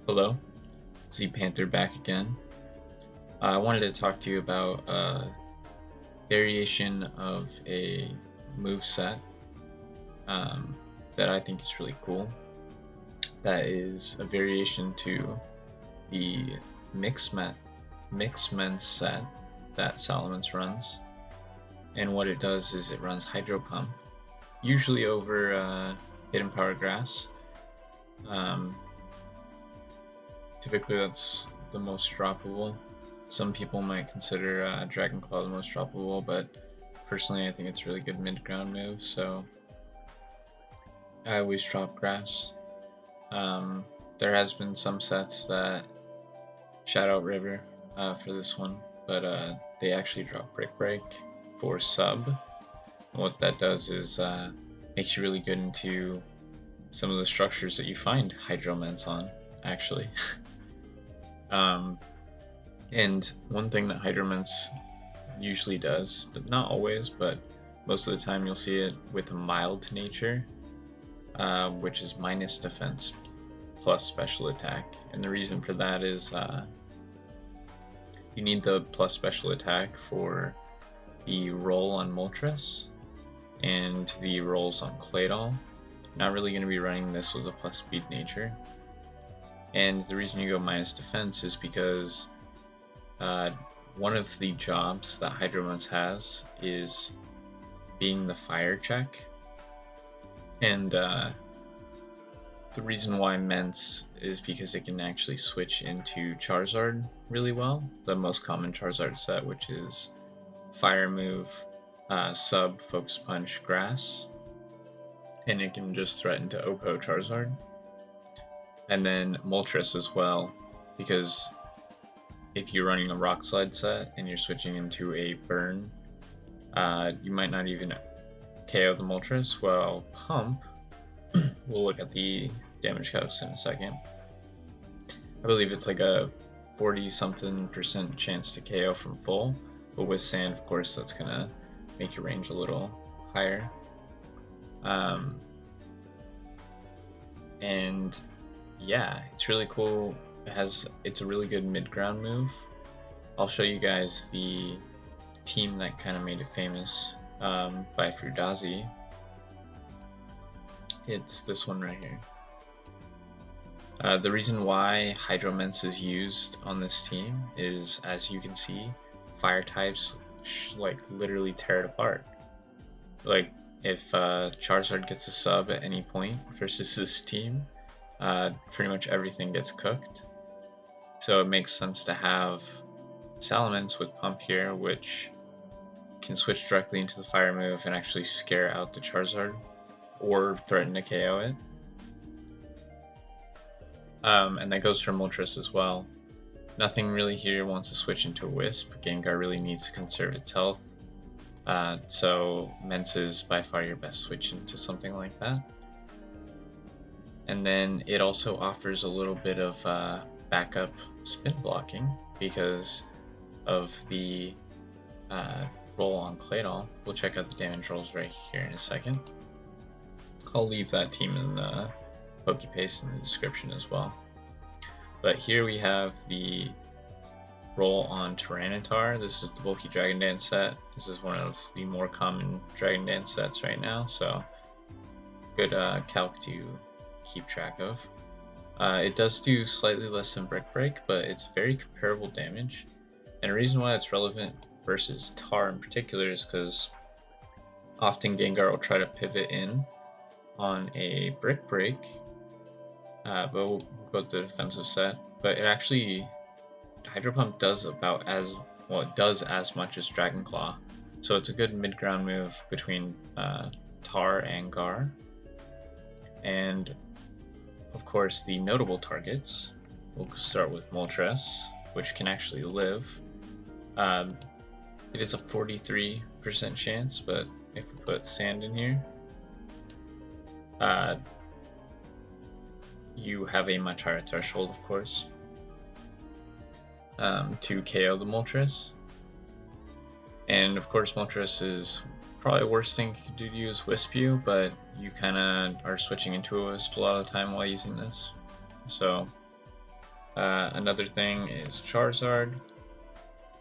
Hello, Z Panther back again. I wanted to talk to you about a variation of a move set um, that I think is really cool. That is a variation to the mix men set that Salamence runs. And what it does is it runs Hydro Pump, usually over Hidden Power Grass. Um, Typically, that's the most droppable. Some people might consider Dragon Claw the most droppable, but personally I think it's a really good mid-ground move, so I always drop Grass. There has been some sets that shout out River for this one, but they actually drop Brick Break for sub. And what that does is makes you really good into some of the structures that you find Hydroments on, actually. And one thing that Hydroments usually does, not always, but most of the time you'll see it with a mild nature, which is minus defense plus special attack. And the reason for that is you need the plus special attack for the roll on Moltres and the rolls on Claydol. Not really going to be running this with a plus speed nature. And the reason you go minus defense is because one of the jobs that Hydroments has is being the fire check. And the reason why Ments is because it can actually switch into Charizard really well. The most common Charizard set, which is Fire Move, Sub, Focus Punch, Grass. And it can just threaten to OPPO Charizard. And then Moltres as well, because if you're running a Rock Slide set and you're switching into a Burn, you might not even KO the Moltres, while Pump, we'll look at the damage calcs in a second. I believe it's like a 40-something% chance to KO from full, but with Sand, of course, that's going to make your range a little higher. And yeah, it's really cool. It's a really good mid-ground move. I'll show you guys the team that kind of made it famous by Frudazi. It's this one right here. The reason why Hydroments is used on this team is, as you can see, fire types like literally tear it apart. Like if Charizard gets a sub at any point versus this team, pretty much everything gets cooked. So it makes sense to have Salamence with Pump here, which can switch directly into the fire move and actually scare out the Charizard or threaten to KO it. And that goes for Moltres as well. Nothing really here wants to switch into a Wisp. Gengar really needs to conserve its health. So Ments is by far your best switch into something like that. And then it also offers a little bit of backup spin blocking because of the roll on Claydol. We'll check out the damage rolls right here in a second. I'll leave that team in the PokePaste in the description as well. But here we have the roll on Tyranitar. This is the bulky Dragon Dance set. This is one of the more common Dragon Dance sets right now, so good calc to keep track of. It does do slightly less than Brick Break, but it's very comparable damage. And the reason why it's relevant versus Tar in particular is because often Gengar will try to pivot in on a Brick Break, but we'll go to the defensive set. But it actually, Hydro Pump does about as, well, it does as much as Dragon Claw. So it's a good mid-ground move between Tar and Gar. And of course, the notable targets, we'll start with Moltres, which can actually live. It is a 43% chance, but if we put Sand in here, you have a much higher threshold, of course, to KO the Moltres. And of course, Moltres is probably the worst thing you could do to use Wisp you, but you kind of are switching into a Wisp a lot of the time while using this. So Another thing is Charizard.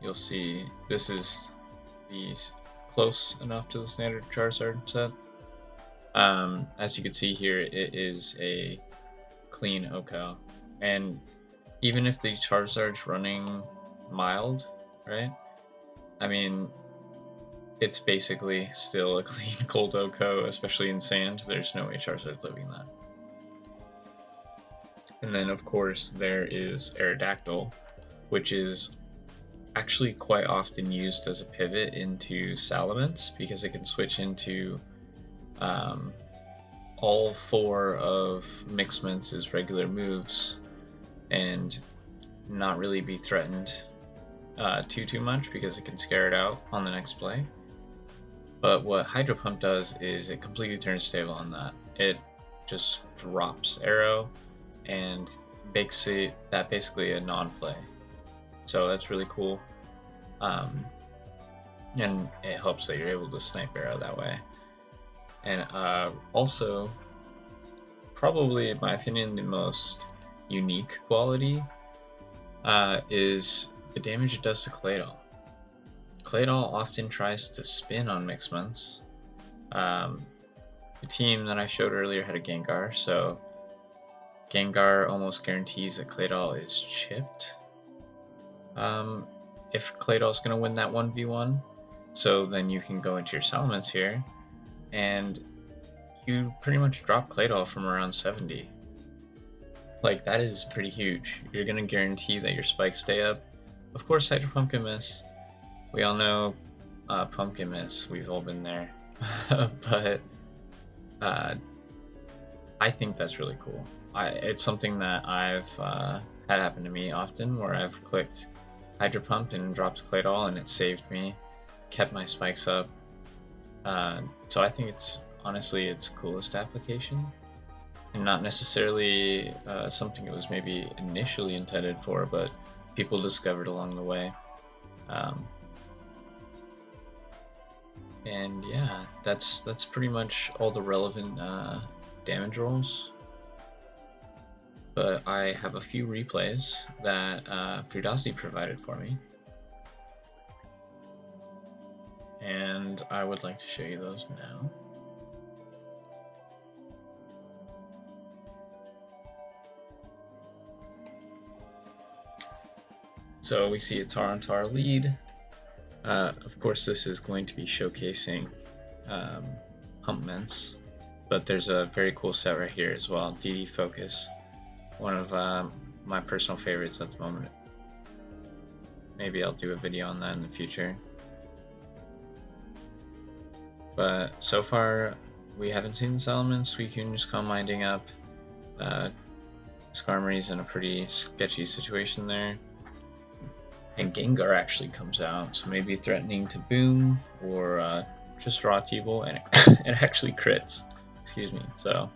You'll see this is these close enough to the standard Charizard set. As you can see here, it is a clean OHKO, and even if the Charizard's running mild, right? I mean, it's basically still a clean cold OHKO, especially in sand. There's no way Charizard's living that. And then, of course, there is Aerodactyl, which is actually quite often used as a pivot into Salamence because it can switch into all 4 of Mixments's regular moves and not really be threatened too much because it can scare it out on the next play. But what Hydro Pump does is it completely turns stable on that. It just drops Arrow and makes it that basically a non-play. So that's really cool. And it helps that you're able to snipe Arrow that way. And also, probably in my opinion, the most unique quality is the damage it does to Claydol. Claydol often tries to spin on Mixments. The team that I showed earlier had a Gengar, so Gengar almost guarantees that Claydol is chipped. If Claydol's going to win that 1v1, so then you can go into your Salamence here, and you pretty much drop Claydol from around 70. Like, that is pretty huge. You're going to guarantee that your spikes stay up. Of course, Hydro Pump can miss. We all know Pump can miss. We've all been there. But I think that's really cool. It's something that I've had happen to me often, where I've clicked Hydro Pump and dropped Claydol, and it saved me, kept my spikes up. So I think it's honestly its coolest application, and not necessarily something it was maybe initially intended for, but people discovered along the way. And yeah, that's pretty much all the relevant damage rolls. But I have a few replays that Fudasi provided for me, and I would like to show you those now. So we see a Tar lead. Of course, this is going to be showcasing Pumpments, but there's a very cool set right here as well, DD Focus, one of my personal favorites at the moment. Maybe I'll do a video on that in the future. But so far, we haven't seen the Salamence. Suicune's Calm Minding up. Skarmory's in a pretty sketchy situation there. And Gengar actually comes out, so maybe threatening to boom or just raw T-Bolt, and it actually crits. Excuse me. So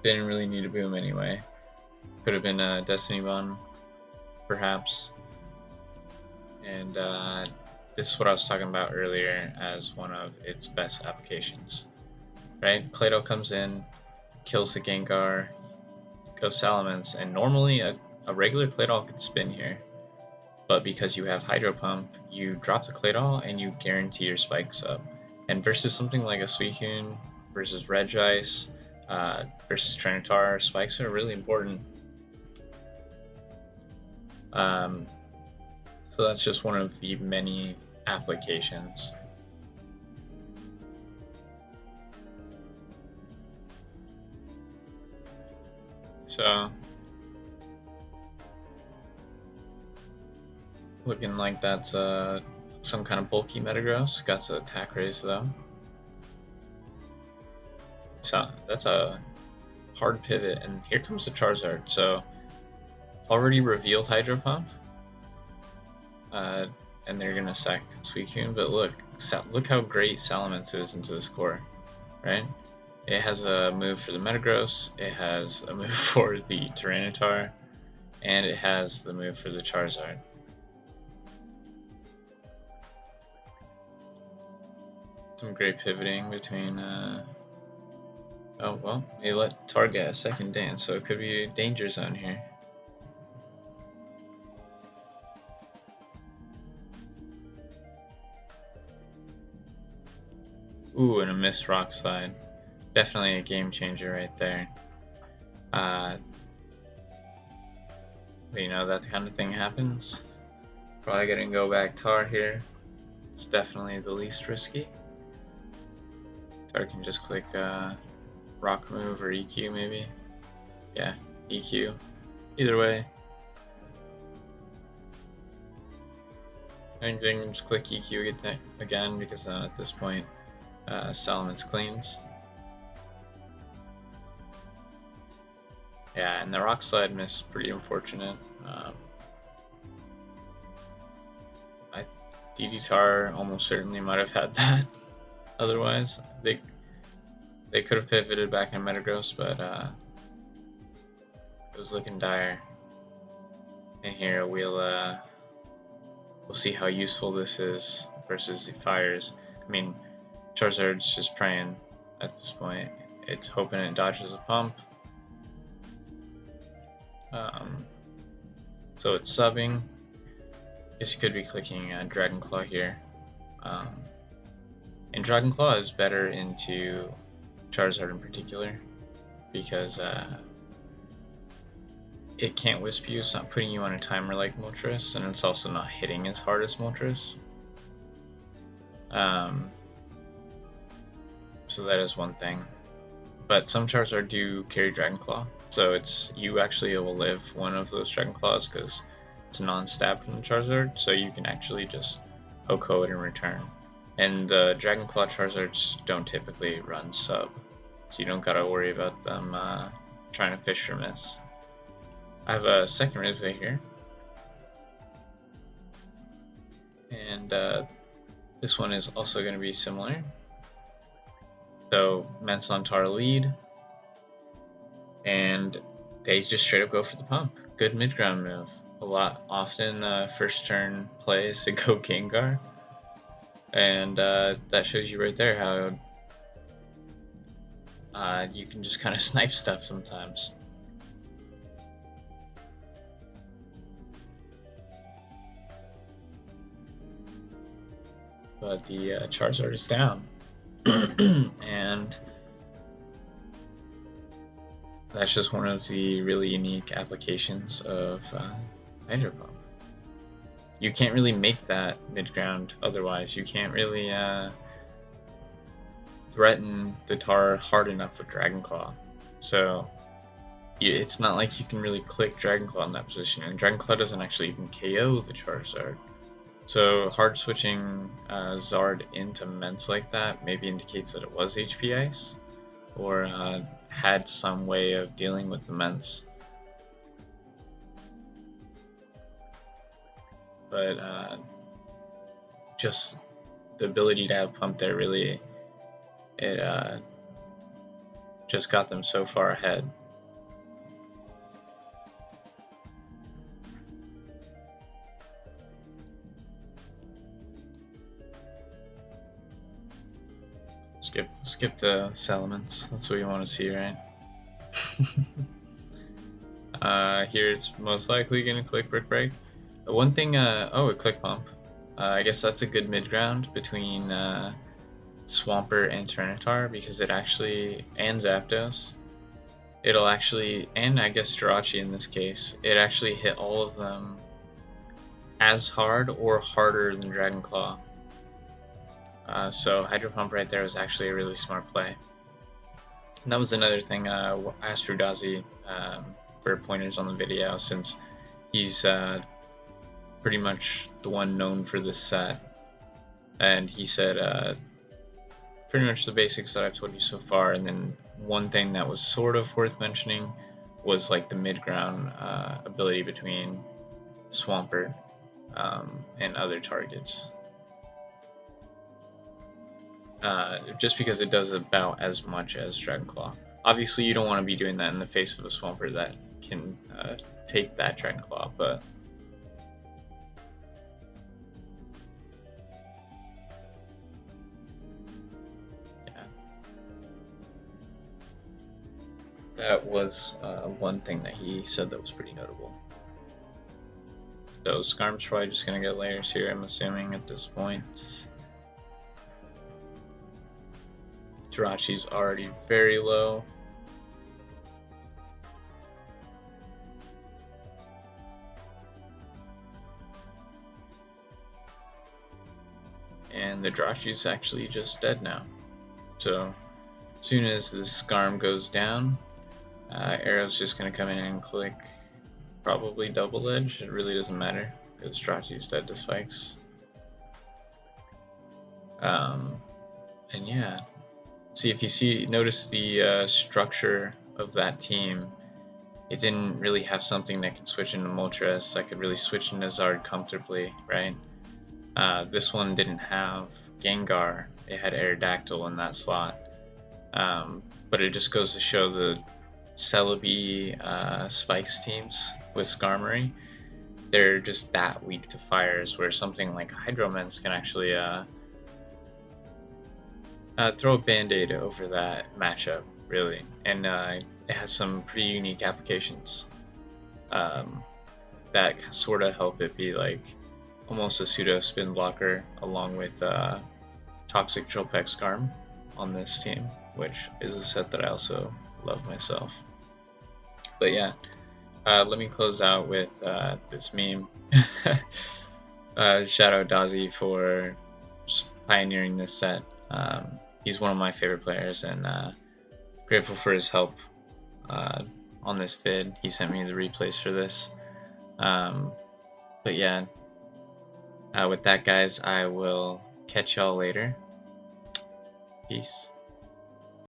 didn't really need a boom anyway. Could have been a Destiny Bond, perhaps. And this is what I was talking about earlier as one of its best applications. Right? Claydol comes in, kills the Gengar, goes Salamence, and normally a regular Claydol could spin here, but because you have Hydro Pump, you drop the Claydol and you guarantee your spikes up. And versus something like a Suicune versus Regice versus Trinitar, spikes are really important. So that's just one of the many applications. So looking like that's some kind of bulky Metagross. Got the attack raise though. So that's a hard pivot, and here comes the Charizard. So already revealed Hydro Pump, and they're gonna sack Suicune. But look how great Salamence is into this core, right? It has a move for the Metagross, it has a move for the Tyranitar, and it has the move for the Charizard. Some great pivoting between Oh well, they let Tar get a second dance, so it could be a danger zone here. Ooh, and a missed rock slide. Definitely a game changer right there. But you know, that kind of thing happens. Probably gonna go back Tar here. It's definitely the least risky. Tar can just click rock move or EQ maybe. Yeah, EQ. Either way. I think just click EQ again because at this point Salamence cleans. Yeah, and the rock slide miss pretty unfortunate. DD Tar almost certainly might have had that. Otherwise, they could have pivoted back in Metagross, but it was looking dire. And here we'll see how useful this is versus the fires. I mean, Charizard's just praying at this point. It's hoping it dodges a pump. So it's subbing. Guess you could be clicking Dragon Claw here. And Dragon Claw is better into Charizard in particular because it can't Wisp you, it's not putting you on a timer like Moltres, and it's also not hitting as hard as Moltres. So that is one thing. But some Charizard do carry Dragon Claw, so you actually will live one of those Dragon Claws because it's non-stab from the Charizard, so you can actually just Ho-Oh it in return. And the Dragon Claw Charizards don't typically run sub, so you don't gotta worry about them trying to fish or miss. I have a second Rizway here, and this one is also going to be similar. So Mence on Tar lead, and they just straight up go for the pump. Good mid-ground move. Often first turn plays to go Gengar, and that shows you right there how you can just kind of snipe stuff sometimes. But the Charizard is down, and that's just one of the really unique applications of Hydro Pump. You can't really make that mid-ground otherwise. You can't really threaten the Tar hard enough with Dragon Claw. So it's not like you can really click Dragon Claw in that position, and Dragon Claw doesn't actually even KO the Charizard. So hard switching Zard into Mence like that maybe indicates that it was HP Ice, or had some way of dealing with the Mence. But just the ability to have Pump there really, it just got them so far ahead. Skip to Salamence. That's what you want to see, right? Here it's most likely going to click Brick Break. One thing, oh, a Click Pump. I guess that's a good mid-ground between Swampert and Tyranitar because it actually, and Zapdos, it'll actually, and I guess Jirachi in this case, it actually hit all of them as hard or harder than Dragon Claw. So Hydro Pump right there was actually a really smart play. And that was another thing I asked Rudazi for pointers on the video, since he's pretty much the one known for this set. And he said pretty much the basics that I've told you so far, and then one thing that was sort of worth mentioning was like the mid-ground ability between Swampert and other targets. Just because it does about as much as Dragon Claw. Obviously, you don't want to be doing that in the face of a Swampert that can take that Dragon Claw, but yeah. That was one thing that he said that was pretty notable. So Skarm's probably just gonna get layers here, I'm assuming at this point. Jirachi's already very low. And the Jirachi's actually just dead now. So as soon as the Skarm goes down, Arrow's just going to come in and click probably double edge. It really doesn't matter because Jirachi's dead to spikes. And yeah, see if you notice the structure of that team. It didn't really have something that could switch into Moltres that could really switch into Zard comfortably, right? This one didn't have Gengar. It had Aerodactyl in that slot. But it just goes to show the Celebi Spikes teams with Skarmory, they're just that weak to fires, where something like Hydromens can actually throw a band-aid over that matchup, really. And it has some pretty unique applications that sort of help it be like almost a pseudo spin blocker along with Toxic Trilpec Skarm on this team, which is a set that I also love myself. But yeah, let me close out with this meme. Shout out Dazi for pioneering this set. He's one of my favorite players, and grateful for his help on this vid. He sent me the replays for this. But yeah, with that, guys, I will catch y'all later. Peace.